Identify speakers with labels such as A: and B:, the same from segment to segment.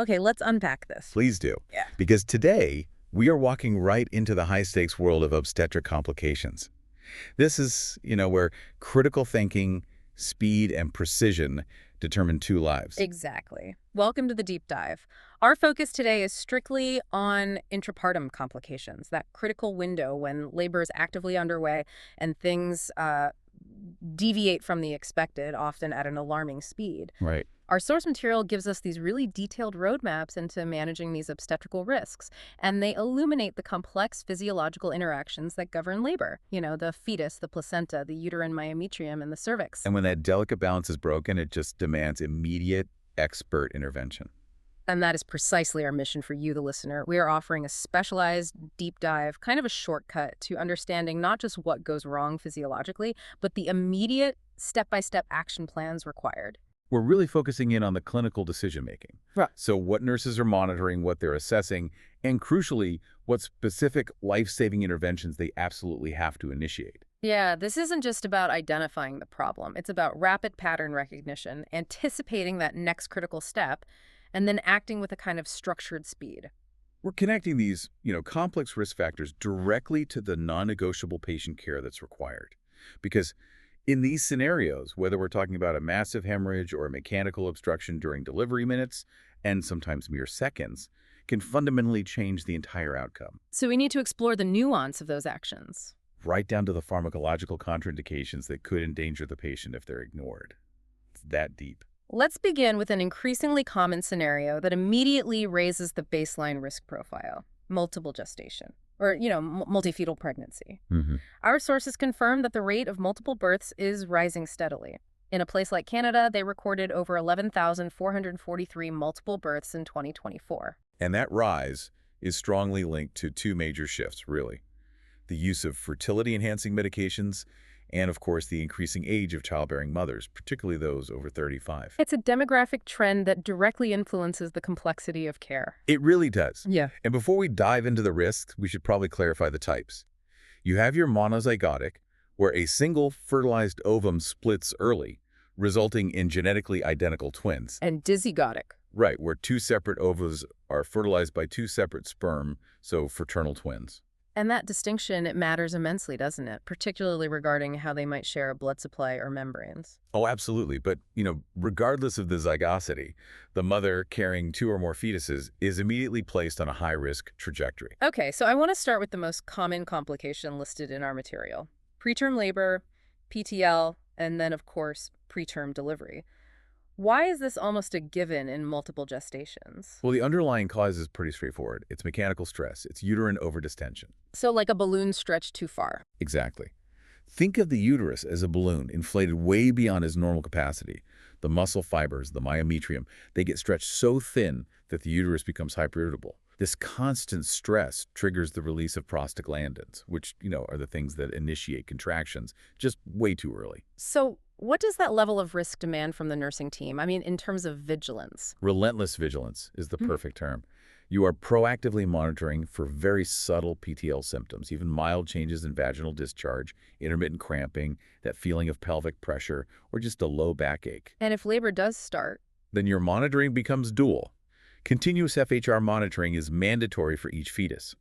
A: Okay, let's unpack this.
B: Please do.
A: Yeah.
B: Because today, we are walking right into the high-stakes world of obstetric complications. This is, where critical thinking, speed, and precision determine two lives.
A: Exactly. Welcome to the deep dive. Our focus today is strictly on intrapartum complications, that critical window when labor is actively underway and things deviate from the expected, often at an alarming speed.
B: Right.
A: Our source material gives us these really detailed roadmaps into managing these obstetrical risks, and they illuminate the complex physiological interactions that govern labor. The fetus, the placenta, the uterine myometrium, and the cervix.
B: And when that delicate balance is broken, it just demands immediate expert intervention.
A: And that is precisely our mission for you, the listener. We are offering a specialized deep dive, kind of a shortcut to understanding not just what goes wrong physiologically, but the immediate step-by-step action plans required.
B: We're really focusing in on the clinical decision-making.
A: Right.
B: So what nurses are monitoring, what they're assessing, and crucially, what specific life-saving interventions they absolutely have to initiate.
A: Yeah, this isn't just about identifying the problem. It's about rapid pattern recognition, anticipating that next critical step, and then acting with a kind of structured speed.
B: We're connecting these, complex risk factors directly to the non-negotiable patient care that's required. Because in these scenarios, whether we're talking about a massive hemorrhage or a mechanical obstruction during delivery minutes, and sometimes mere seconds, can fundamentally change the entire outcome.
A: So we need to explore the nuance of those actions.
B: Right down to the pharmacological contraindications that could endanger the patient if they're ignored. It's that deep.
A: Let's begin with an increasingly common scenario that immediately raises the baseline risk profile: multiple gestation, or, multifetal pregnancy. Our sources confirm that the rate of multiple births is rising steadily. In a place like Canada, they recorded over 11,443 multiple births in 2024.
B: And that rise is strongly linked to two major shifts, really. The use of fertility-enhancing medications, and, of course, the increasing age of childbearing mothers, particularly those over 35.
A: It's a demographic trend that directly influences the complexity of care.
B: It really does.
A: Yeah.
B: And before we dive into the risks, we should probably clarify the types. You have your monozygotic, where a single fertilized ovum splits early, resulting in genetically identical twins.
A: And dizygotic.
B: Right, where two separate ovules are fertilized by two separate sperm, so fraternal twins.
A: And that distinction, it matters immensely, doesn't it? Particularly regarding how they might share a blood supply or membranes.
B: Oh, absolutely. But, regardless of the zygosity, the mother carrying two or more fetuses is immediately placed on a high-risk trajectory.
A: Okay, so I want to start with the most common complication listed in our material: preterm labor, PTL, and then, of course, preterm delivery. Why is this almost a given in multiple gestations?
B: Well, the underlying cause is pretty straightforward. It's mechanical stress. It's uterine overdistension.
A: So like a balloon stretched too far.
B: Exactly. Think of the uterus as a balloon inflated way beyond its normal capacity. The muscle fibers, the myometrium, they get stretched so thin that the uterus becomes hyperirritable. This constant stress triggers the release of prostaglandins, which, are the things that initiate contractions just way too early.
A: So what does that level of risk demand from the nursing team? I mean, in terms of vigilance.
B: Relentless vigilance is the perfect term. You are proactively monitoring for very subtle PTL symptoms, even mild changes in vaginal discharge, intermittent cramping, that feeling of pelvic pressure, or just a low backache.
A: And if labor does start,
B: Then your monitoring becomes dual. Continuous FHR monitoring is mandatory for each fetus.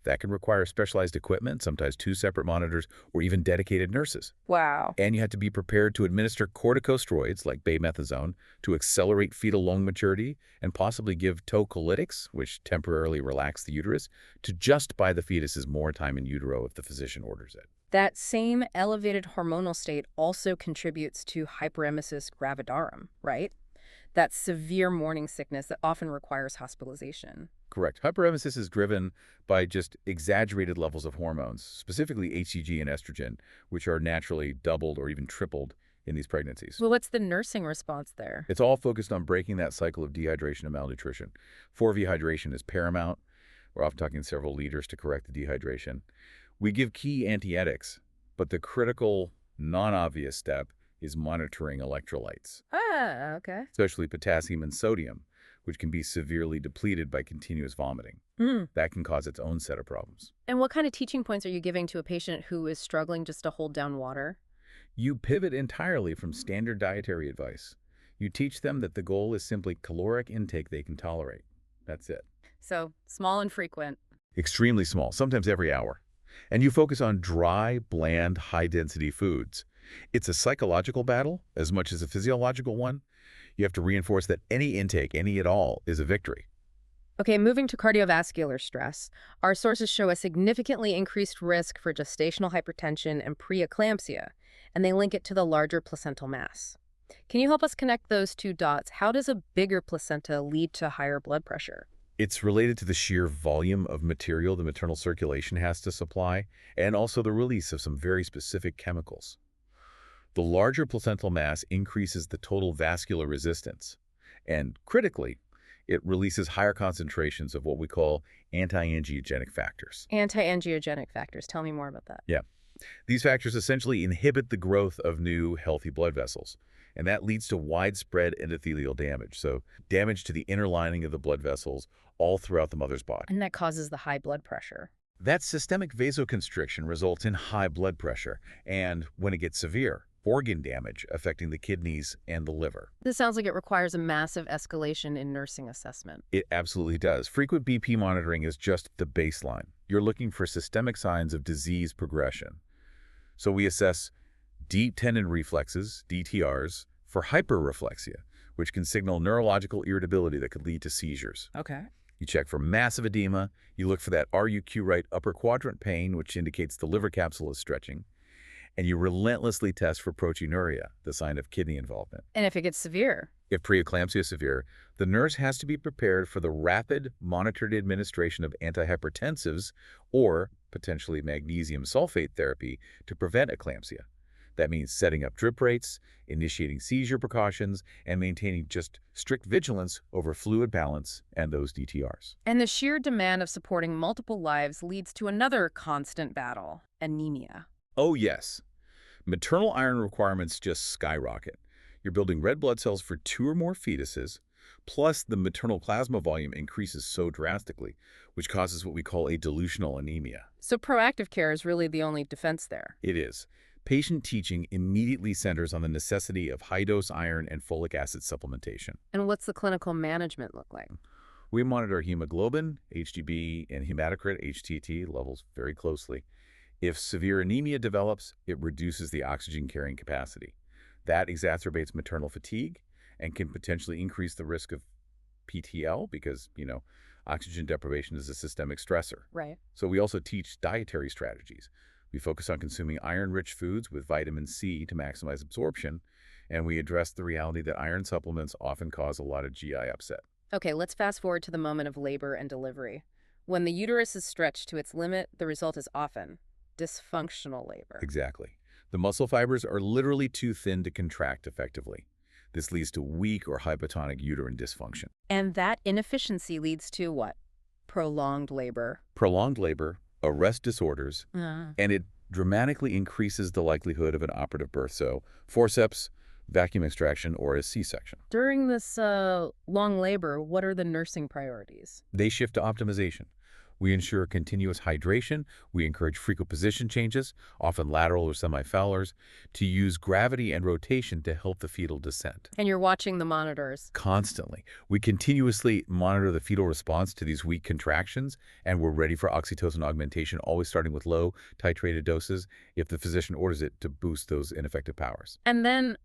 B: That can require specialized equipment, sometimes two separate monitors, or even dedicated nurses.
A: wow.
B: And you have to be prepared to administer corticosteroids like bemethazone to accelerate fetal lung maturity and possibly give tocolytics, which temporarily relax the uterus, to just buy the fetuses more time in utero if the physician orders it.
A: That same elevated hormonal state also contributes to hyperemesis gravidarum, right? That severe morning sickness that often requires hospitalization.
B: Correct. Hyperemesis is driven by just exaggerated levels of hormones, specifically HCG and estrogen, which are naturally doubled or even tripled in these pregnancies.
A: Well, what's the nursing response there?
B: It's all focused on breaking that cycle of dehydration and malnutrition. 4V hydration is paramount. We're often talking several liters to correct the dehydration. We give key antietics, but the critical, non-obvious step is monitoring electrolytes,
A: Ah, okay.
B: especially potassium and sodium, which can be severely depleted by continuous vomiting. That can cause its own set of problems.
A: And what kind of teaching points are you giving to a patient who is struggling just to hold down water?
B: You pivot entirely from standard dietary advice. You teach them that the goal is simply caloric intake they can tolerate. That's it.
A: So small and frequent.
B: Extremely small, sometimes every hour. And you focus on dry, bland, high-density foods. It's a psychological battle as much as a physiological one. You have to reinforce that any intake, any at all, is a victory.
A: Okay, moving to cardiovascular stress, our sources show a significantly increased risk for gestational hypertension and preeclampsia, and they link it to the larger placental mass. Can you help us connect those two dots? How does a bigger placenta lead to higher blood pressure?
B: It's related to the sheer volume of material the maternal circulation has to supply, and also the release of some very specific chemicals. The larger placental mass increases the total vascular resistance, and critically, it releases higher concentrations of what we call anti-angiogenic factors.
A: Anti-angiogenic factors. Tell me more about that.
B: Yeah. These factors essentially inhibit the growth of new, healthy blood vessels, and that leads to widespread endothelial damage, so damage to the inner lining of the blood vessels all throughout the mother's body.
A: And that causes the high blood pressure.
B: That systemic vasoconstriction results in high blood pressure, and when it gets severe, organ damage affecting the kidneys and the liver.
A: This sounds like it requires a massive escalation in nursing assessment.
B: It absolutely does. Frequent BP monitoring is just the baseline. You're looking for systemic signs of disease progression. So we assess deep tendon reflexes, DTRs, for hyperreflexia, which can signal neurological irritability that could lead to seizures.
A: Okay.
B: You check for massive edema. You look for that RUQ right upper quadrant pain, which indicates the liver capsule is stretching. And you relentlessly test for proteinuria, the sign of kidney involvement.
A: And if it gets severe?
B: If preeclampsia is severe, the nurse has to be prepared for the rapid, monitored administration of antihypertensives or potentially magnesium sulfate therapy to prevent eclampsia. That means setting up drip rates, initiating seizure precautions, and maintaining just strict vigilance over fluid balance and those DTRs.
A: And the sheer demand of supporting multiple lives leads to another constant battle, anemia.
B: Oh, yes. Maternal iron requirements just skyrocket. You're building red blood cells for 2 or more fetuses, plus the maternal plasma volume increases so drastically, which causes what we call a dilutional anemia.
A: So proactive care is really the only defense there.
B: It is. Patient teaching immediately centers on the necessity of high-dose iron and folic acid supplementation.
A: And what's the clinical management look like?
B: We monitor hemoglobin, HGB, and hematocrit HTT levels very closely. If severe anemia develops, it reduces the oxygen carrying capacity. That exacerbates maternal fatigue and can potentially increase the risk of PTL because, oxygen deprivation is a systemic stressor.
A: Right.
B: So we also teach dietary strategies. We focus on consuming iron-rich foods with vitamin C to maximize absorption, and we address the reality that iron supplements often cause a lot of GI upset.
A: Okay, let's fast forward to the moment of labor and delivery. When the uterus is stretched to its limit, the result is often dysfunctional labor.
B: Exactly. The muscle fibers are literally too thin to contract effectively. This leads to weak or hypotonic uterine dysfunction.
A: And that inefficiency leads to what? Prolonged labor.
B: Prolonged labor, arrest disorders, and it dramatically increases the likelihood of an operative birth, so forceps, vacuum extraction, or a C-section.
A: During this long labor, what are the nursing priorities?
B: They shift to optimization. We ensure continuous hydration. We encourage frequent position changes, often lateral or semi-Fowlers, to use gravity and rotation to help the fetal descent.
A: And you're watching the monitors.
B: Constantly. We continuously monitor the fetal response to these weak contractions, and we're ready for oxytocin augmentation, always starting with low, titrated doses if the physician orders it to boost those ineffective powers.
A: And then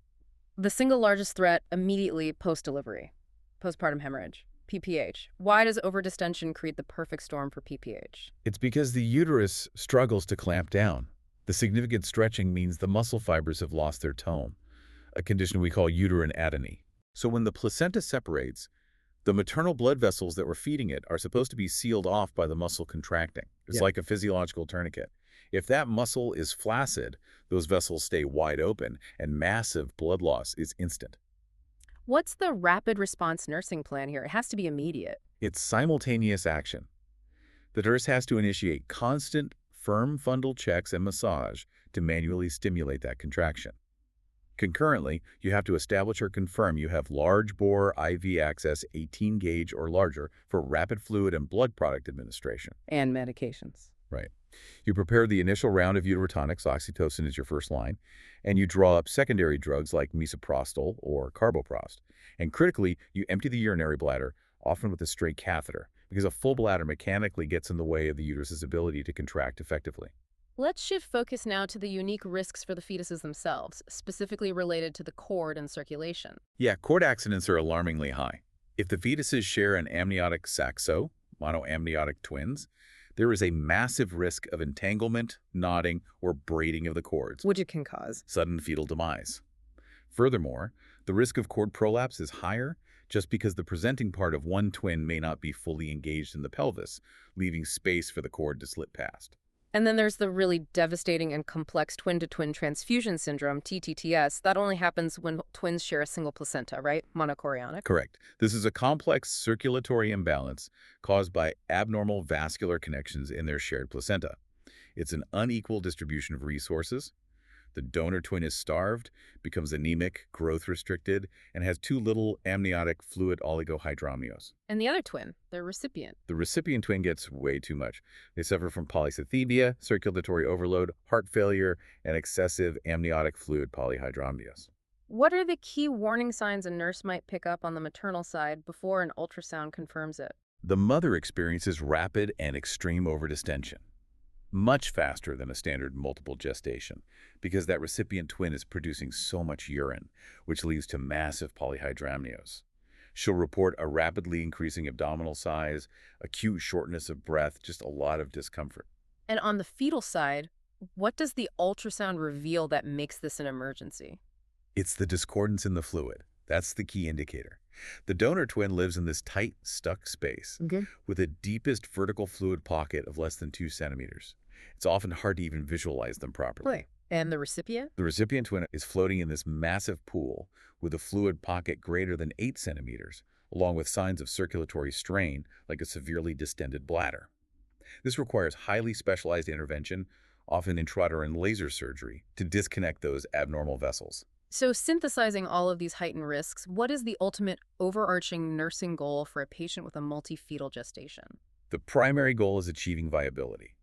A: the single largest threat immediately post-delivery, postpartum hemorrhage. PPH. Why does overdistension create the perfect storm for PPH?
B: It's because the uterus struggles to clamp down. The significant stretching means the muscle fibers have lost their tone, a condition we call uterine atony. So when the placenta separates, the maternal blood vessels that were feeding it are supposed to be sealed off by the muscle contracting. It's like a physiological tourniquet. If that muscle is flaccid, those vessels stay wide open, and massive blood loss is instant.
A: What's the rapid response nursing plan here? It has to be immediate.
B: It's simultaneous action. The nurse has to initiate constant, firm fundal checks and massage to manually stimulate that contraction. Concurrently, you have to establish or confirm you have large bore IV access 18 gauge or larger for rapid fluid and blood product administration.
A: And medications.
B: Right. You prepare the initial round of uterotonics, oxytocin is your first line, and you draw up secondary drugs like misoprostol or carboprost. And critically, you empty the urinary bladder, often with a straight catheter, because a full bladder mechanically gets in the way of the uterus's ability to contract effectively.
A: Let's shift focus now to the unique risks for the fetuses themselves, specifically related to the cord and circulation.
B: Yeah, cord accidents are alarmingly high. If the fetuses share an amniotic saxo, monoamniotic twins, there is a massive risk of entanglement, knotting, or braiding of the cords,
A: Which it can cause.
B: sudden fetal demise. Furthermore, the risk of cord prolapse is higher just because the presenting part of one twin may not be fully engaged in the pelvis, leaving space for the cord to slip past.
A: And then there's the really devastating and complex twin-to-twin transfusion syndrome, TTTS. That only happens when twins share a single placenta, right? Monochorionic.
B: Correct. This is a complex circulatory imbalance caused by abnormal vascular connections in their shared placenta. It's an unequal distribution of resources. The donor twin is starved, becomes anemic, growth-restricted, and has too little amniotic fluid oligohydramnios.
A: And the other twin, the recipient.
B: The recipient twin gets way too much. They suffer from polycythemia, circulatory overload, heart failure, and excessive amniotic fluid polyhydramnios.
A: What are the key warning signs a nurse might pick up on the maternal side before an ultrasound confirms it?
B: The mother experiences rapid and extreme overdistension, much faster than a standard multiple gestation, because that recipient twin is producing so much urine, which leads to massive polyhydramnios. She'll report a rapidly increasing abdominal size, acute shortness of breath, just a lot of discomfort.
A: And on the fetal side, what does the ultrasound reveal that makes this an emergency?
B: It's the discordance in the fluid. That's the key indicator. The donor twin lives in this tight, stuck space with a deepest vertical fluid pocket of less than 2 centimeters. It's often hard to even visualize them properly.
A: Right. And the recipient?
B: The recipient twin is floating in this massive pool with a fluid pocket greater than 8 centimeters, along with signs of circulatory strain like a severely distended bladder. This requires highly specialized intervention, often intrauterine laser surgery, to disconnect those abnormal vessels.
A: So synthesizing all of these heightened risks, what is the ultimate overarching nursing goal for a patient with a multifetal gestation?
B: The primary goal is achieving viability.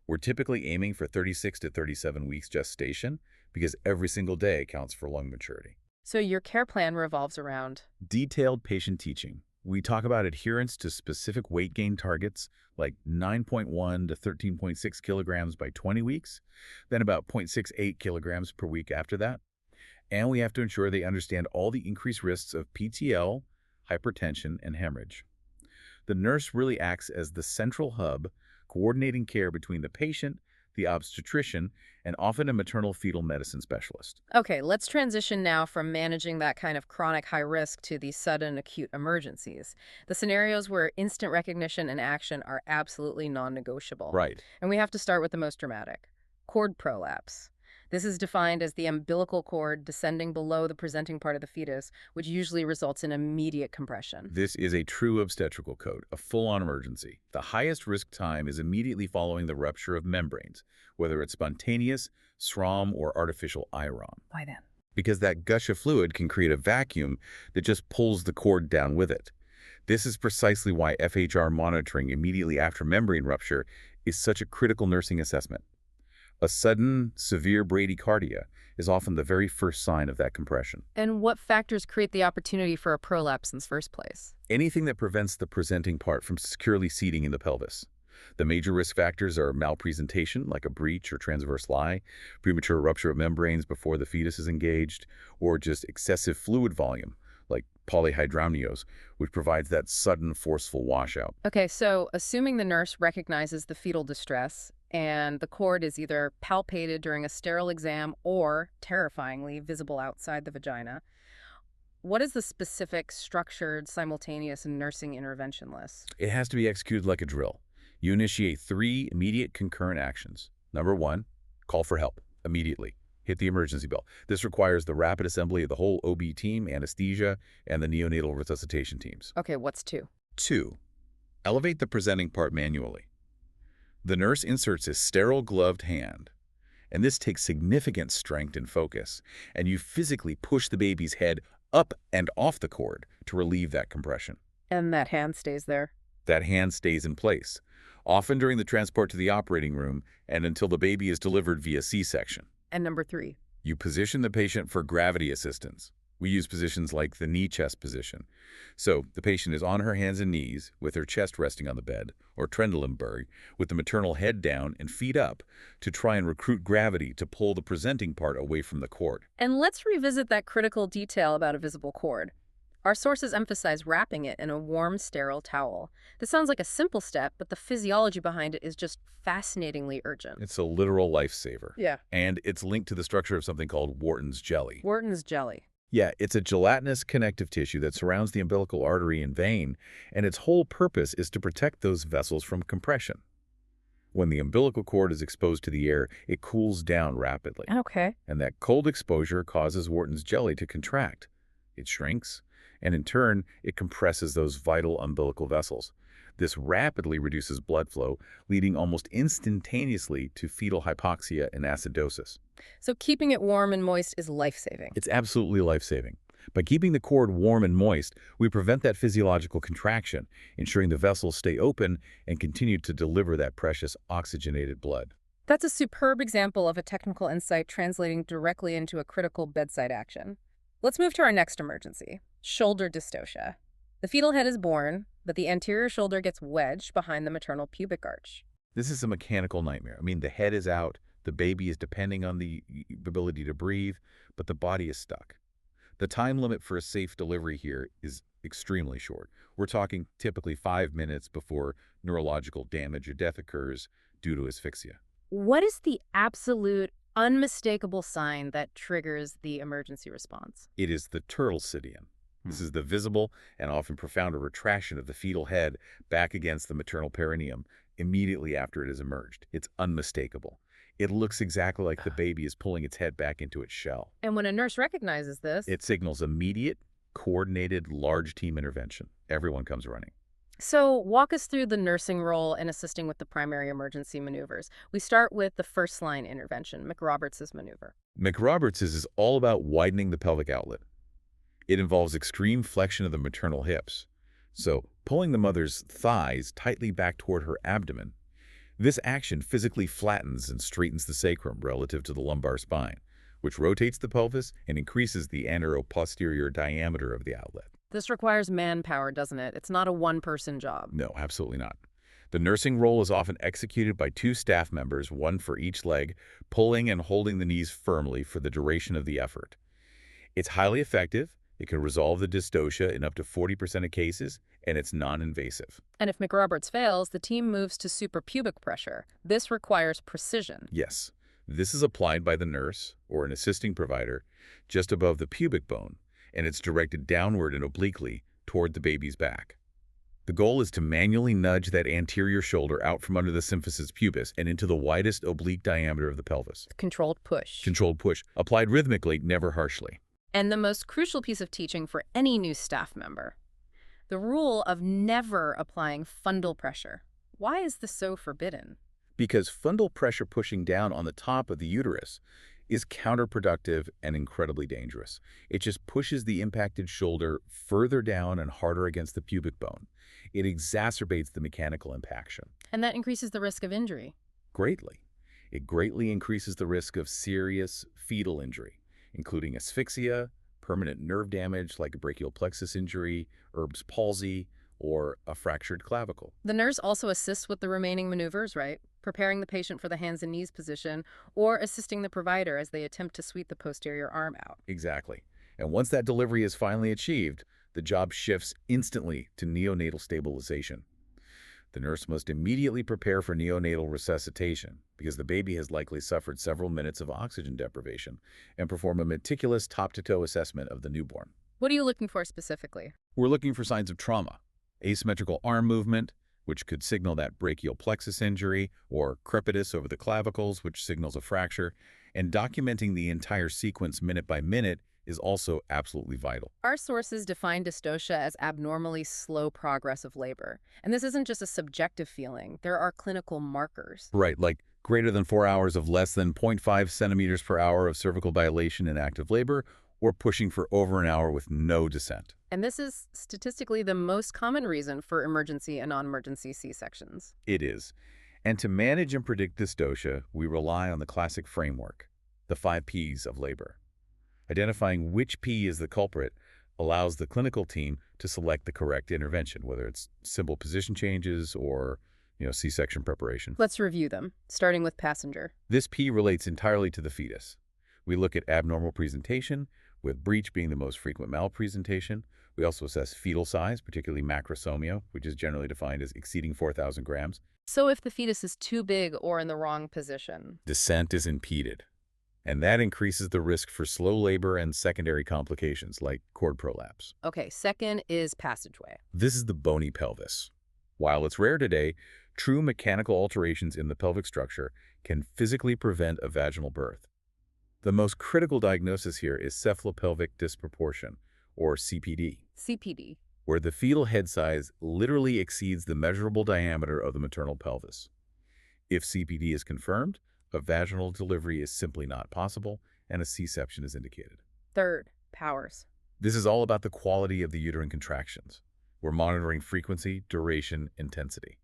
B: We're typically aiming for 36 to 37 weeks gestation because every single day counts for lung maturity.
A: So your care plan revolves around?
B: Detailed patient teaching. We talk about adherence to specific weight gain targets like 9.1 to 13.6 kilograms by 20 weeks, then about 0.68 kilograms per week after that. And we have to ensure they understand all the increased risks of PTL, hypertension, and hemorrhage. The nurse really acts as the central hub, coordinating care between the patient, the obstetrician, and often a maternal fetal medicine specialist.
A: Okay, let's transition now from managing that kind of chronic high risk to the sudden acute emergencies. The scenarios where instant recognition and action are absolutely non-negotiable.
B: Right.
A: And we have to start with the most dramatic, cord prolapse. This is defined as the umbilical cord descending below the presenting part of the fetus, which usually results in immediate compression.
B: This is a true obstetrical code, a full-on emergency. The highest risk time is immediately following the rupture of membranes, whether it's spontaneous, SROM, or artificial IROM.
A: Why then?
B: Because that gush of fluid can create a vacuum that just pulls the cord down with it. This is precisely why FHR monitoring immediately after membrane rupture is such a critical nursing assessment. A sudden, severe bradycardia is often the very first sign of that compression.
A: And what factors create the opportunity for a prolapse in the first place?
B: Anything that prevents the presenting part from securely seating in the pelvis. The major risk factors are malpresentation, like a breach or transverse lie, premature rupture of membranes before the fetus is engaged, or just excessive fluid volume, like polyhydramnios, which provides that sudden, forceful washout.
A: Okay, so assuming the nurse recognizes the fetal distress and the cord is either palpated during a sterile exam or, terrifyingly, visible outside the vagina, what is the specific, structured, simultaneous nursing intervention list?
B: It has to be executed like a drill. You initiate 3 immediate concurrent actions. Number 1, call for help immediately. Hit the emergency bell. This requires the rapid assembly of the whole OB team, anesthesia, and the neonatal resuscitation teams.
A: Okay, what's 2?
B: 2, elevate the presenting part manually. The nurse inserts a sterile gloved hand, and this takes significant strength and focus, and you physically push the baby's head up and off the cord to relieve that compression.
A: And that hand stays there?
B: That hand stays in place, often during the transport to the operating room and until the baby is delivered via C-section.
A: And number 3.
B: You position the patient for gravity assistance. We use positions like the knee-chest position. So the patient is on her hands and knees with her chest resting on the bed, or Trendelenburg, with the maternal head down and feet up to try and recruit gravity to pull the presenting part away from the cord.
A: And let's revisit that critical detail about a visible cord. Our sources emphasize wrapping it in a warm, sterile towel. This sounds like a simple step, but the physiology behind it is just fascinatingly urgent.
B: It's a literal lifesaver.
A: Yeah.
B: And it's linked to the structure of something called Wharton's jelly.
A: Wharton's jelly.
B: Yeah, it's a gelatinous connective tissue that surrounds the umbilical artery and vein, and its whole purpose is to protect those vessels from compression. When the umbilical cord is exposed to the air, it cools down rapidly.
A: Okay.
B: And that cold exposure causes Wharton's jelly to contract. It shrinks, and in turn, it compresses those vital umbilical vessels. This rapidly reduces blood flow, leading almost instantaneously to fetal hypoxia and acidosis.
A: So keeping it warm and moist is life-saving.
B: It's absolutely life-saving. By keeping the cord warm and moist, we prevent that physiological contraction, ensuring the vessels stay open and continue to deliver that precious oxygenated blood.
A: That's a superb example of a technical insight translating directly into a critical bedside action. Let's move to our next emergency, shoulder dystocia. The fetal head is born, but the anterior shoulder gets wedged behind the maternal pubic arch.
B: This is a mechanical nightmare. I mean, the head is out, the baby is depending on the ability to breathe, but the body is stuck. The time limit for a safe delivery here is extremely short. We're talking typically 5 minutes before neurological damage or death occurs due to asphyxia.
A: What is the absolute, unmistakable sign that triggers the emergency response?
B: It is the turtle sidian. This is the visible and often profounder retraction of the fetal head back against the maternal perineum immediately after it has emerged. It's unmistakable. It looks exactly like the baby is pulling its head back into its shell.
A: And when a nurse recognizes this,
B: It signals immediate, coordinated, large team intervention. Everyone comes running.
A: So walk us through the nursing role in assisting with the primary emergency maneuvers. We start with the first-line intervention, McRoberts' maneuver.
B: McRoberts' is all about widening the pelvic outlet. It involves extreme flexion of the maternal hips, so pulling the mother's thighs tightly back toward her abdomen. This action physically flattens and straightens the sacrum relative to the lumbar spine, which rotates the pelvis and increases the anteroposterior diameter of the outlet.
A: This requires manpower, doesn't it? It's not a one-person job.
B: No, absolutely not. The nursing role is often executed by 2 staff members, one for each leg, pulling and holding the knees firmly for the duration of the effort. It's highly effective. It can resolve the dystocia in up to 40% of cases, and it's non-invasive.
A: And if McRoberts fails, the team moves to suprapubic pressure. This requires precision.
B: Yes, this is applied by the nurse or an assisting provider just above the pubic bone, and it's directed downward and obliquely toward the baby's back. The goal is to manually nudge that anterior shoulder out from under the symphysis pubis and into the widest oblique diameter of the pelvis.
A: Controlled push.
B: Controlled push, applied rhythmically, never harshly.
A: And the most crucial piece of teaching for any new staff member, the rule of never applying fundal pressure. Why is this so forbidden?
B: Because fundal pressure pushing down on the top of the uterus is counterproductive and incredibly dangerous. It just pushes the impacted shoulder further down and harder against the pubic bone. It exacerbates the mechanical impaction.
A: And that increases the risk of injury.
B: Greatly. It greatly increases the risk of serious fetal injury, including asphyxia, permanent nerve damage like a brachial plexus injury, Erb's palsy, or a fractured clavicle.
A: The nurse also assists with the remaining maneuvers, right? Preparing the patient for the hands and knees position, or assisting the provider as they attempt to sweep the posterior arm out.
B: Exactly. And once that delivery is finally achieved, the job shifts instantly to neonatal stabilization. The nurse must immediately prepare for neonatal resuscitation because the baby has likely suffered several minutes of oxygen deprivation, and perform a meticulous top-to-toe assessment of the newborn.
A: What are you looking for specifically?
B: We're looking for signs of trauma, asymmetrical arm movement, which could signal that brachial plexus injury, or crepitus over the clavicles, which signals a fracture, and documenting the entire sequence minute by minute is also absolutely vital.
A: Our sources define dystocia as abnormally slow progress of labor. And this isn't just a subjective feeling. There are clinical markers.
B: Right, like greater than 4 hours of less than 0.5 centimeters per hour of cervical dilation in active labor, or pushing for over an hour with no descent.
A: And this is statistically the most common reason for emergency and non-emergency C-sections.
B: It is. And to manage and predict dystocia, we rely on the classic framework, the 5 Ps of labor. Identifying which P is the culprit allows the clinical team to select the correct intervention, whether it's simple position changes or, C-section preparation.
A: Let's review them, starting with passenger.
B: This P relates entirely to the fetus. We look at abnormal presentation, with breech being the most frequent malpresentation. We also assess fetal size, particularly macrosomia, which is generally defined as exceeding 4,000 grams.
A: So if the fetus is too big or in the wrong position,
B: Descent is impeded, and that increases the risk for slow labor and secondary complications like cord prolapse.
A: Okay, second is passageway.
B: This is the bony pelvis. While it's rare today, true mechanical alterations in the pelvic structure can physically prevent a vaginal birth. The most critical diagnosis here is cephalopelvic disproportion, or CPD.
A: CPD.
B: Where the fetal head size literally exceeds the measurable diameter of the maternal pelvis. If CPD is confirmed, a vaginal delivery is simply not possible, and a C-section is indicated.
A: Third, powers.
B: This is all about the quality of the uterine contractions. We're monitoring frequency, duration, intensity.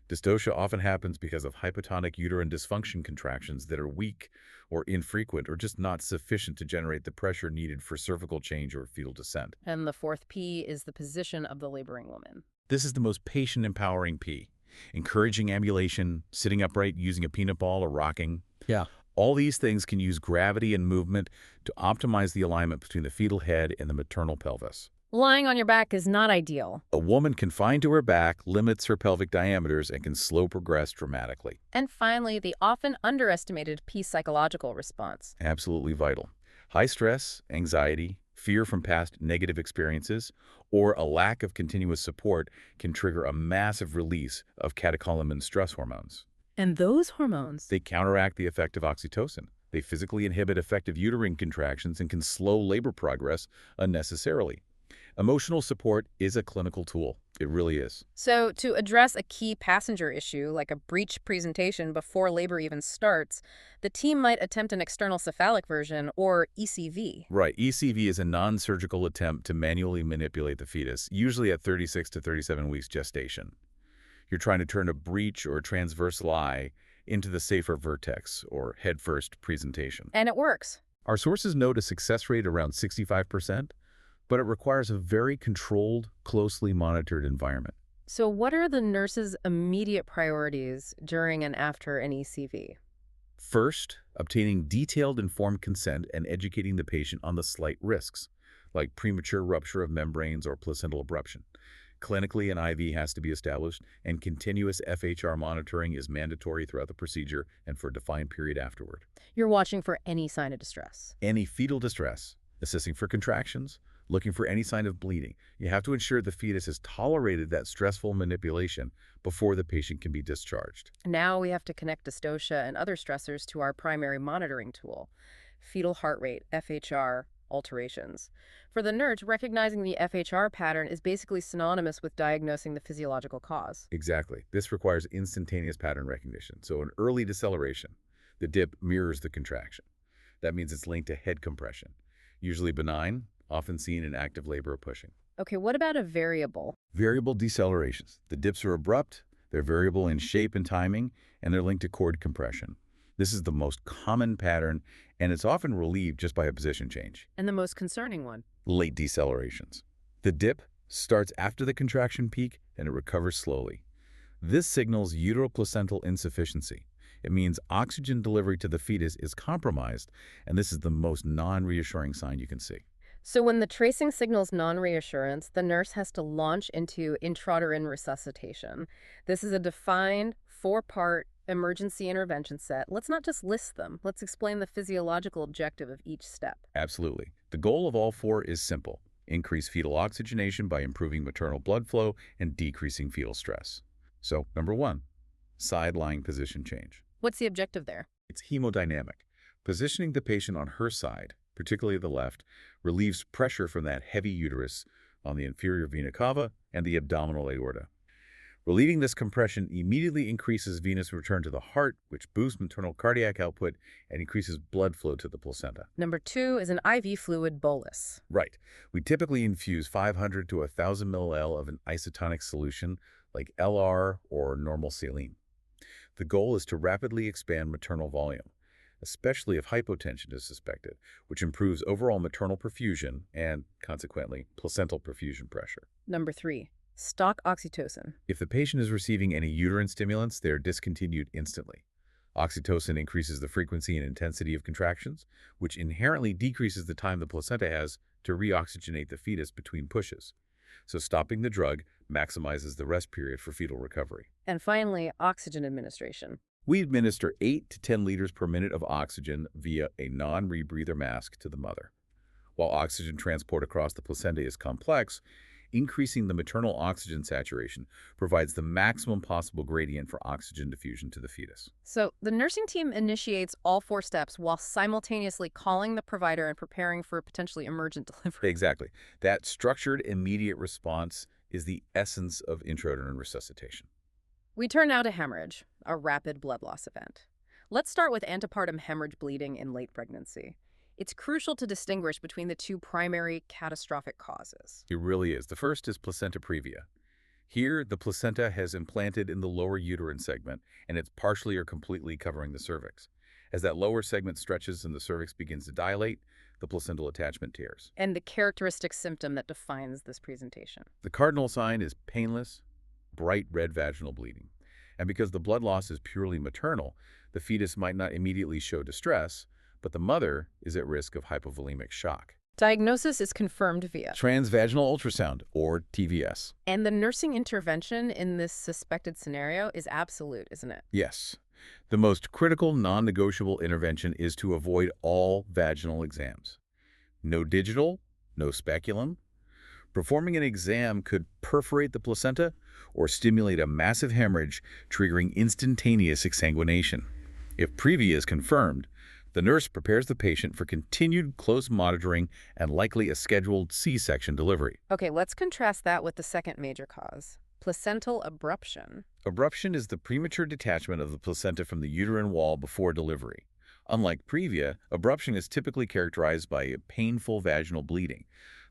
B: Dystocia often happens because of hypotonic uterine dysfunction contractions that are weak or infrequent or just not sufficient to generate the pressure needed for cervical change or fetal descent.
A: And the fourth P is the position of the laboring woman.
B: This is the most patient-empowering P. Encouraging ambulation, sitting upright, using a peanut ball, or rocking.
C: Yeah.
B: All these things can use gravity and movement to optimize the alignment between the fetal head and the maternal pelvis.
A: Lying on your back is not ideal.
B: A woman confined to her back limits her pelvic diameters and can slow progress dramatically.
A: And finally, the often underestimated P psychological response.
B: Absolutely vital. High stress, anxiety, fear from past negative experiences, or a lack of continuous support can trigger a massive release of catecholamine stress hormones.
A: And those hormones?
B: They counteract the effect of oxytocin. They physically inhibit effective uterine contractions and can slow labor progress unnecessarily. Emotional support is a clinical tool. It really is.
A: So to address a key passenger issue, like a breech presentation before labor even starts, the team might attempt an external cephalic version, or ECV.
B: Right. ECV is a non-surgical attempt to manually manipulate the fetus, usually at 36 to 37 weeks gestation. You're trying to turn a breech or a transverse lie into the safer vertex, or head-first presentation.
A: And it works.
B: Our sources note a success rate around 65%. But it requires a very controlled, closely monitored environment.
A: So what are the nurse's immediate priorities during and after an ECV?
B: First, obtaining detailed informed consent and educating the patient on the slight risks, like premature rupture of membranes or placental abruption. Clinically, an IV has to be established, and continuous FHR monitoring is mandatory throughout the procedure and for a defined period afterward.
A: You're watching for any sign of distress.
B: Any fetal distress, assessing for contractions, looking for any sign of bleeding. You have to ensure the fetus has tolerated that stressful manipulation before the patient can be discharged.
A: Now we have to connect dystocia and other stressors to our primary monitoring tool, fetal heart rate, FHR, alterations. For the nurse, recognizing the FHR pattern is basically synonymous with diagnosing the physiological cause.
B: Exactly. This requires instantaneous pattern recognition. So an early deceleration, the dip mirrors the contraction. That means it's linked to head compression, usually benign, often seen in active labor or pushing.
A: Okay, what about a variable?
B: Variable decelerations. The dips are abrupt, they're variable in shape and timing, and they're linked to cord compression. This is the most common pattern, and it's often relieved just by a position change.
A: And the most concerning one?
B: Late decelerations. The dip starts after the contraction peak, and it recovers slowly. This signals uteroplacental insufficiency. It means oxygen delivery to the fetus is compromised, and this is the most non-reassuring sign you can see.
A: So when the tracing signals non-reassurance, the nurse has to launch into intrauterine resuscitation. This is a defined 4-part emergency intervention set. Let's not just list them. Let's explain the physiological objective of each step.
B: Absolutely. The goal of all 4 is simple. Increase fetal oxygenation by improving maternal blood flow and decreasing fetal stress. So, number 1, side-lying position change.
A: What's the objective there?
B: It's hemodynamic. Positioning the patient on her side, particularly the left, relieves pressure from that heavy uterus on the inferior vena cava and the abdominal aorta. Relieving this compression immediately increases venous return to the heart, which boosts maternal cardiac output and increases blood flow to the placenta.
A: Number 2 is an IV fluid bolus.
B: Right. We typically infuse 500 to 1,000 ml of an isotonic solution like LR or normal saline. The goal is to rapidly expand maternal volume, especially if hypotension is suspected, which improves overall maternal perfusion and, consequently, placental perfusion pressure.
A: Number 3, stock oxytocin.
B: If the patient is receiving any uterine stimulants, they are discontinued instantly. Oxytocin increases the frequency and intensity of contractions, which inherently decreases the time the placenta has to reoxygenate the fetus between pushes. So stopping the drug maximizes the rest period for fetal recovery.
A: And finally, oxygen administration.
B: We administer 8 to 10 liters per minute of oxygen via a non-rebreather mask to the mother. While oxygen transport across the placenta is complex, increasing the maternal oxygen saturation provides the maximum possible gradient for oxygen diffusion to the fetus.
A: So the nursing team initiates all 4 steps while simultaneously calling the provider and preparing for a potentially emergent delivery.
B: Exactly. That structured, immediate response is the essence of intrauterine resuscitation.
A: We turn now to hemorrhage, a rapid blood loss event. Let's start with antepartum hemorrhage bleeding in late pregnancy. It's crucial to distinguish between the 2 primary catastrophic causes.
B: It really is. The first is placenta previa. Here, the placenta has implanted in the lower uterine segment, and it's partially or completely covering the cervix. As that lower segment stretches and the cervix begins to dilate, the placental attachment tears.
A: And the characteristic symptom that defines this presentation.
B: The cardinal sign is painless, bright red vaginal bleeding. And because the blood loss is purely maternal, the fetus might not immediately show distress, but the mother is at risk of hypovolemic shock.
A: Diagnosis is confirmed via
B: Transvaginal ultrasound, or TVS.
A: And the nursing intervention in this suspected scenario is absolute, isn't it?
B: Yes. The most critical non-negotiable intervention is to avoid all vaginal exams. No digital, no speculum. Performing an exam could perforate the placenta or stimulate a massive hemorrhage, triggering instantaneous exsanguination. If previa is confirmed, the nurse prepares the patient for continued close monitoring and likely a scheduled C-section delivery.
A: Okay, let's contrast that with the second major cause, placental abruption.
B: Abruption is the premature detachment of the placenta from the uterine wall before delivery. Unlike previa, abruption is typically characterized by a painful vaginal bleeding,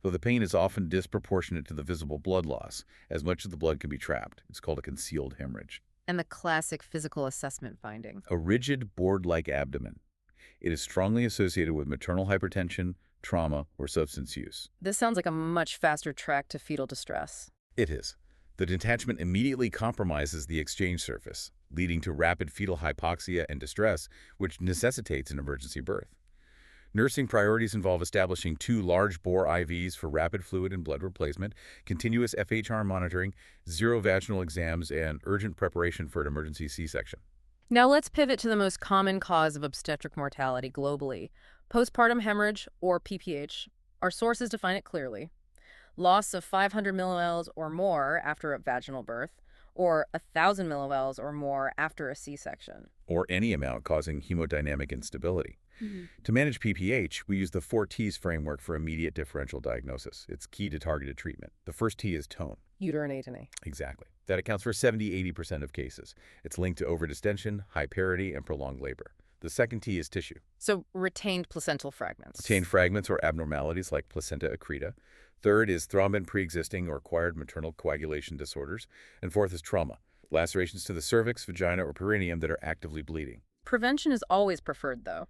B: though the pain is often disproportionate to the visible blood loss, as much of the blood can be trapped. It's called a concealed hemorrhage.
A: And the classic physical assessment finding.
B: A rigid, board-like abdomen. It is strongly associated with maternal hypertension, trauma, or substance use.
A: This sounds like a much faster track to fetal distress.
B: It is. The detachment immediately compromises the exchange surface, leading to rapid fetal hypoxia and distress, which necessitates an emergency birth. Nursing priorities involve establishing 2 large-bore IVs for rapid fluid and blood replacement, continuous FHR monitoring, 0 vaginal exams, and urgent preparation for an emergency C-section.
A: Now let's pivot to the most common cause of obstetric mortality globally, postpartum hemorrhage, or PPH. Our sources define it clearly. Loss of 500 milliliters or more after a vaginal birth, or 1,000 milliliters or more after a C-section.
B: Or any amount causing hemodynamic instability. To manage PPH, we use the 4 T's framework for immediate differential diagnosis. It's key to targeted treatment. The first T is tone.
A: Uterine atony.
B: Exactly. That accounts for 70–80% of cases. It's linked to overdistension, high parity, and prolonged labor. The second T is tissue.
A: So retained placental fragments.
B: Retained fragments or abnormalities like placenta accreta. Third is thrombin pre-existing or acquired maternal coagulation disorders. And fourth is trauma. Lacerations to the cervix, vagina, or perineum that are actively bleeding.
A: Prevention is always preferred, though.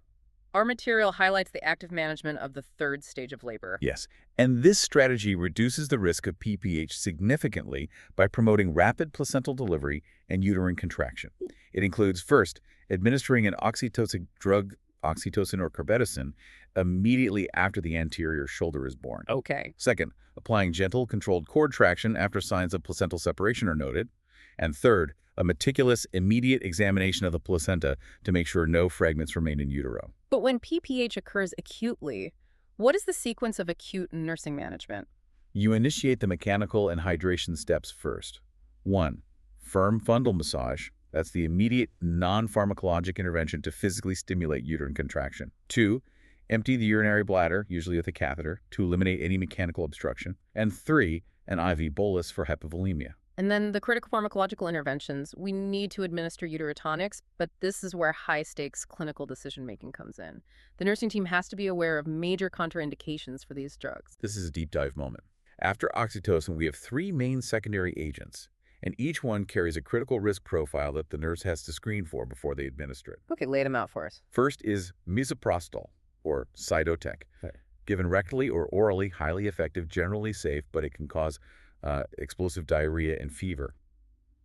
A: Our material highlights the active management of the 3rd stage of labor.
B: Yes, and this strategy reduces the risk of PPH significantly by promoting rapid placental delivery and uterine contraction. It includes, first, administering an oxytocin drug, oxytocin or carbetocin, immediately after the anterior shoulder is born.
A: Okay.
B: Second, applying gentle, controlled cord traction after signs of placental separation are noted. And third, a meticulous, immediate examination of the placenta to make sure no fragments remain in utero.
A: But when PPH occurs acutely, what is the sequence of acute nursing management?
B: You initiate the mechanical and hydration steps first. 1. Firm fundal massage. That's the immediate non-pharmacologic intervention to physically stimulate uterine contraction. 2. Empty the urinary bladder, usually with a catheter, to eliminate any mechanical obstruction. And 3. An IV bolus for hypovolemia.
A: And then the critical pharmacological interventions, we need to administer uterotonics, but this is where high-stakes clinical decision-making comes in. The nursing team has to be aware of major contraindications for these drugs.
B: This is a deep dive moment. After oxytocin, we have three main secondary agents, and each one carries a critical risk profile that the nurse has to screen for before they administer it.
A: Okay, lay them out for us.
B: First is misoprostol, or Cytotec. Right. Given rectally or orally, highly effective, generally safe, but it can cause explosive diarrhea and fever.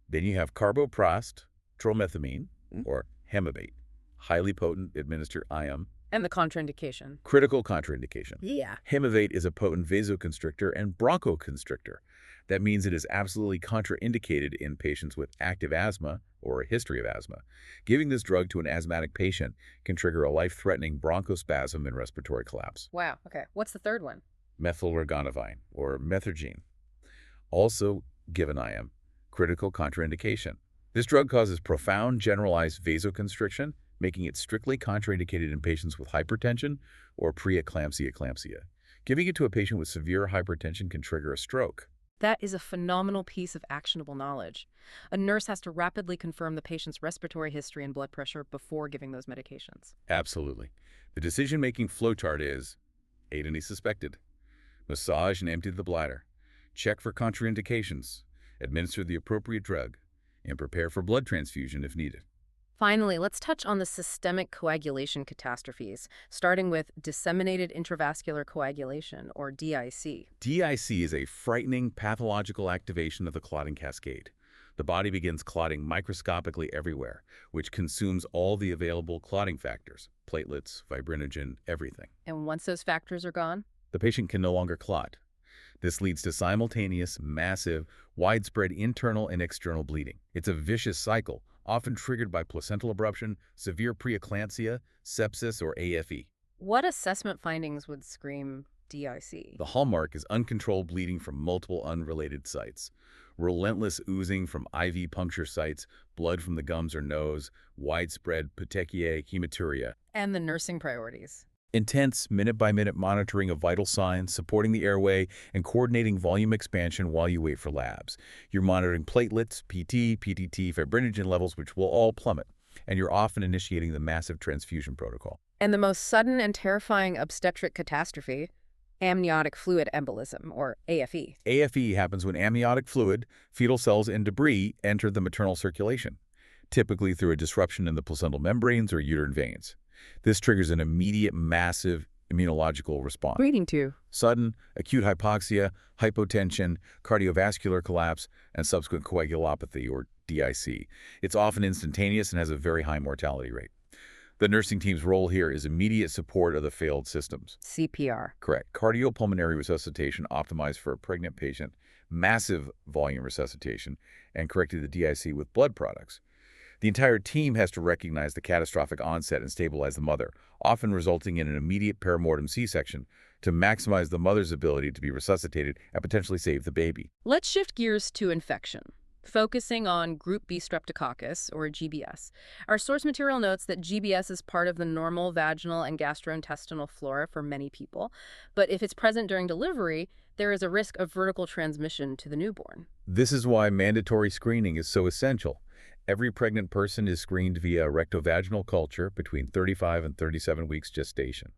B: Then you have carboprost, tromethamine, or hemabate, highly potent, administered IM.
A: And the contraindication.
B: Critical contraindication.
A: Yeah.
B: Hemavate is a potent vasoconstrictor and bronchoconstrictor. That means it is absolutely contraindicated in patients with active asthma or a history of asthma. Giving this drug to an asthmatic patient can trigger a life-threatening bronchospasm and respiratory collapse.
A: Wow. Okay. What's the third one?
B: Methylorgonavine, or methergine, also given IM. Critical contraindication. This drug causes profound generalized vasoconstriction, making it strictly contraindicated in patients with hypertension or preeclampsia. Giving it to a patient with severe hypertension can trigger a stroke.
A: That is a phenomenal piece of actionable knowledge. A nurse has to rapidly confirm the patient's respiratory history and blood pressure before giving those medications.
B: Absolutely. The decision-making flowchart is: aid any suspected, massage and empty the bladder, check for contraindications, administer the appropriate drug, and prepare for blood transfusion if needed.
A: Finally, let's touch on the systemic coagulation catastrophes, starting with disseminated intravascular coagulation, or DIC.
B: DIC is a frightening pathological activation of the clotting cascade. The body begins clotting microscopically everywhere, which consumes all the available clotting factors, platelets, fibrinogen, everything.
A: And once those factors are gone?
B: The patient can no longer clot. This leads to simultaneous, massive, widespread internal and external bleeding. It's a vicious cycle, often triggered by placental abruption, severe preeclampsia, sepsis, or AFE.
A: What assessment findings would scream DIC?
B: The hallmark is uncontrolled bleeding from multiple unrelated sites. Relentless oozing from IV puncture sites, blood from the gums or nose, widespread petechiae, hematuria.
A: And the nursing priorities.
B: Intense, minute-by-minute monitoring of vital signs, supporting the airway, and coordinating volume expansion while you wait for labs. You're monitoring platelets, PT, PTT, fibrinogen levels, which will all plummet, and you're often initiating the massive transfusion protocol.
A: And the most sudden and terrifying obstetric catastrophe, amniotic fluid embolism, or AFE.
B: AFE happens when amniotic fluid, fetal cells, and debris enter the maternal circulation, typically through a disruption in the placental membranes or uterine veins. This triggers an immediate, massive immunological response.
A: Leading to
B: sudden, acute hypoxia, hypotension, cardiovascular collapse, and subsequent coagulopathy, or DIC. It's often instantaneous and has a very high mortality rate. The nursing team's role here is immediate support of the failed systems.
A: CPR.
B: Correct. Cardiopulmonary resuscitation optimized for a pregnant patient, massive volume resuscitation, and corrected the DIC with blood products. The entire team has to recognize the catastrophic onset and stabilize the mother, often resulting in an immediate perimortem C-section to maximize the mother's ability to be resuscitated and potentially save the baby.
A: Let's shift gears to infection, focusing on Group B streptococcus, or GBS. Our source material notes that GBS is part of the normal vaginal and gastrointestinal flora for many people, but if it's present during delivery, there is a risk of vertical transmission to the newborn.
B: This is why mandatory screening is so essential. Every pregnant person is screened via a rectovaginal culture between 35 and 37 weeks gestation.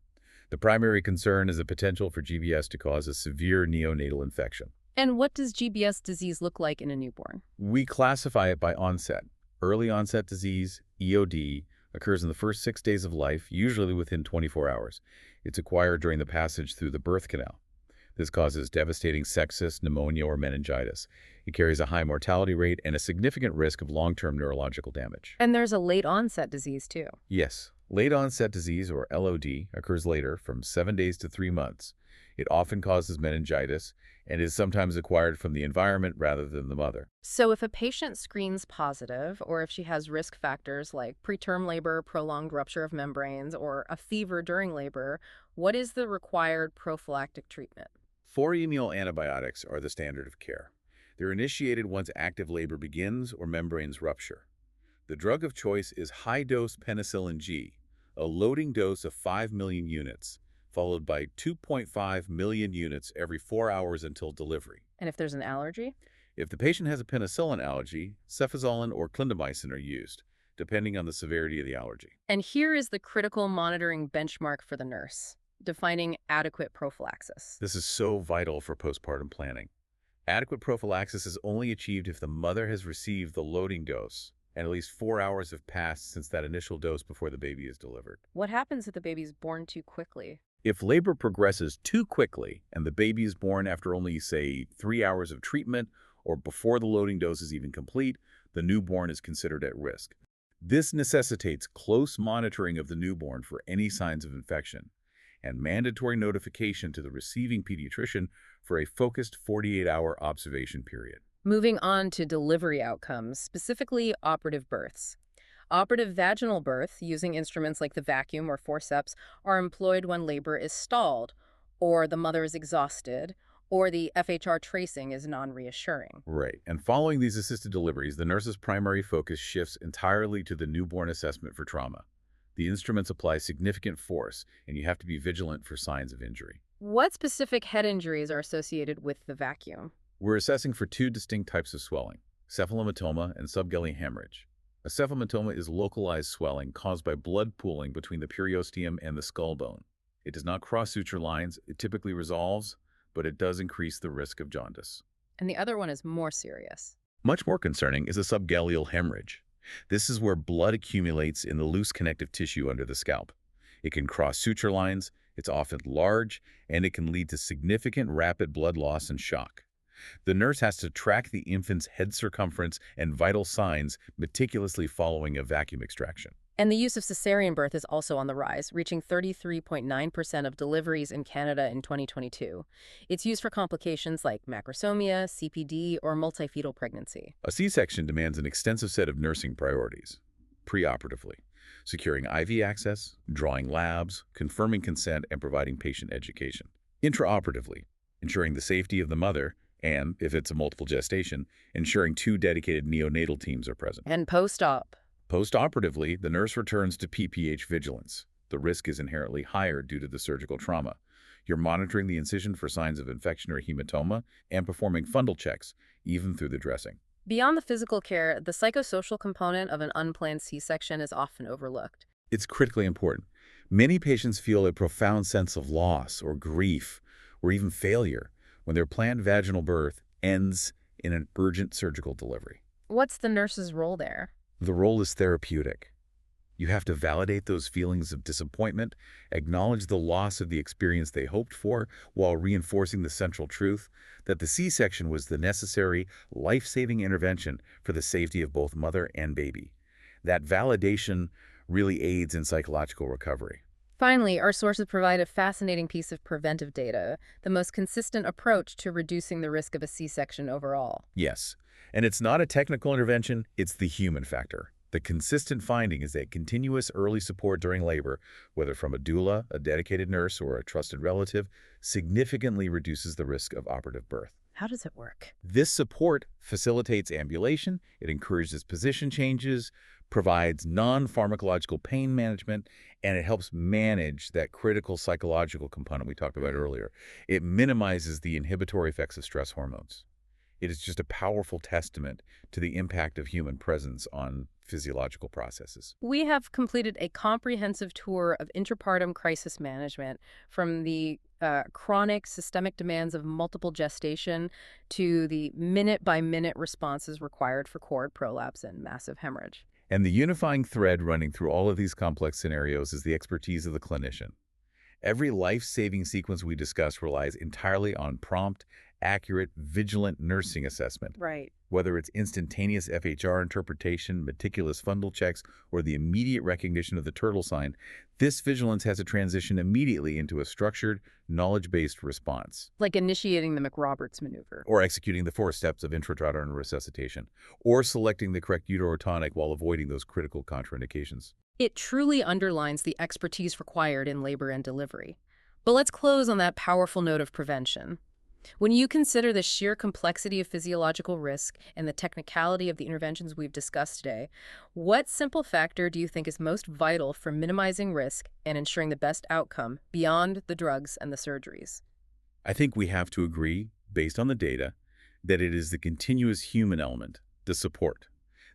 B: The primary concern is the potential for GBS to cause a severe neonatal infection.
A: And what does GBS disease look like in a newborn?
B: We classify it by onset. Early onset disease, EOD, occurs in the first 6 days of life, usually within 24 hours. It's acquired during the passage through the birth canal. This causes devastating sepsis, pneumonia, or meningitis. It carries a high mortality rate and a significant risk of long-term neurological damage.
A: And there's a late onset disease, too.
B: Yes. Late onset disease, or LOD, occurs later, from 7 days to 3 months. It often causes meningitis and is sometimes acquired from the environment rather than the mother.
A: So if a patient screens positive, or if she has risk factors like preterm labor, prolonged rupture of membranes, or a fever during labor, what is the required prophylactic treatment?
B: 4 immunoantibiotics are the standard of care. They're initiated once active labor begins or membranes rupture. The drug of choice is high-dose penicillin G, a loading dose of 5 million units, followed by 2.5 million units every 4 hours until delivery.
A: And if there's an allergy?
B: If the patient has a penicillin allergy, cefazolin or clindamycin are used, depending on the severity of the allergy.
A: And here is the critical monitoring benchmark for the nurse, defining adequate prophylaxis.
B: This is so vital for postpartum planning. Adequate prophylaxis is only achieved if the mother has received the loading dose and at least 4 hours have passed since that initial dose before the baby is delivered.
A: What happens if the baby's born too quickly?
B: If labor progresses too quickly and the baby is born after only, say, 3 hours of treatment or before the loading dose is even complete, the newborn is considered at risk. This necessitates close monitoring of the newborn for any signs of infection and mandatory notification to the receiving pediatrician for a focused 48-hour observation period.
A: Moving on to delivery outcomes, specifically operative births. Operative vaginal birth, using instruments like the vacuum or forceps, are employed when labor is stalled, or the mother is exhausted, or the FHR tracing is non-reassuring.
B: Right. And following these assisted deliveries, the nurse's primary focus shifts entirely to the newborn assessment for trauma. The instruments apply significant force, and you have to be vigilant for signs of injury.
A: What specific head injuries are associated with the vacuum?
B: We're assessing for two distinct types of swelling, cephalometoma and subgalley hemorrhage. A cephalometoma is localized swelling caused by blood pooling between the periosteum and the skull bone. It does not cross suture lines, it typically resolves, but it does increase the risk of jaundice.
A: And the other one is more serious.
B: Much more concerning is a subgaleal hemorrhage. This is where blood accumulates in the loose connective tissue under the scalp. It can cross suture lines, it's often large, and it can lead to significant rapid blood loss and shock. The nurse has to track the infant's head circumference and vital signs meticulously following a vacuum extraction.
A: And the use of cesarean birth is also on the rise, reaching 33.9% of deliveries in Canada in 2022. It's used for complications like macrosomia, CPD, or multifetal pregnancy.
B: A C-section demands an extensive set of nursing priorities. Preoperatively, securing IV access, drawing labs, confirming consent, and providing patient education. Intraoperatively, ensuring the safety of the mother, and, if it's a multiple gestation, ensuring 2 dedicated neonatal teams are present.
A: And post-op.
B: Post-operatively, the nurse returns to PPH vigilance. The risk is inherently higher due to the surgical trauma. You're monitoring the incision for signs of infection or hematoma and performing fundal checks, even through the dressing.
A: Beyond the physical care, the psychosocial component of an unplanned C-section is often overlooked.
B: It's critically important. Many patients feel a profound sense of loss or grief or even failure when their planned vaginal birth ends in an urgent surgical delivery.
A: What's the nurse's role there?
B: The role is therapeutic. You have to validate those feelings of disappointment, acknowledge the loss of the experience they hoped for, while reinforcing the central truth that the C-section was the necessary, life-saving intervention for the safety of both mother and baby. That validation really aids in psychological recovery.
A: Finally, our sources provide a fascinating piece of preventive data, the most consistent approach to reducing the risk of a C-section overall.
B: Yes, and it's not a technical intervention, it's the human factor. The consistent finding is that continuous early support during labor, whether from a doula, a dedicated nurse, or a trusted relative, significantly reduces the risk of operative birth.
A: How does it work?
B: This support facilitates ambulation, it encourages position changes, provides non-pharmacological pain management, and it helps manage that critical psychological component we talked about earlier. It minimizes the inhibitory effects of stress hormones. It is just a powerful testament to the impact of human presence on physiological processes.
A: We have completed a comprehensive tour of intrapartum crisis management, from the chronic systemic demands of multiple gestation to the minute-by-minute responses required for cord prolapse and massive hemorrhage.
B: And the unifying thread running through all of these complex scenarios is the expertise of the clinician. Every life-saving sequence we discuss relies entirely on prompt, accurate, vigilant nursing assessment.
A: Right.
B: Whether it's instantaneous FHR interpretation, meticulous fundal checks, or the immediate recognition of the turtle sign, this vigilance has to transition immediately into a structured, knowledge-based response.
A: Like initiating the McRoberts maneuver.
B: Or executing the 4 steps of intrauterine resuscitation. Or selecting the correct uterotonic while avoiding those critical contraindications.
A: It truly underlines the expertise required in labor and delivery. But let's close on that powerful note of prevention. When you consider the sheer complexity of physiological risk and the technicality of the interventions we've discussed today, what simple factor do you think is most vital for minimizing risk and ensuring the best outcome beyond the drugs and the surgeries?
B: I think we have to agree, based on the data, that it is the continuous human element, the support.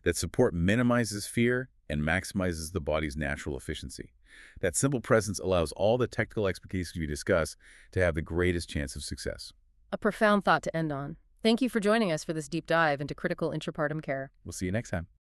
B: That support minimizes fear and maximizes the body's natural efficiency. That simple presence allows all the technical expertise we discuss to have the greatest chance of success.
A: A profound thought to end on. Thank you for joining us for this deep dive into critical intrapartum care.
B: We'll see you next time.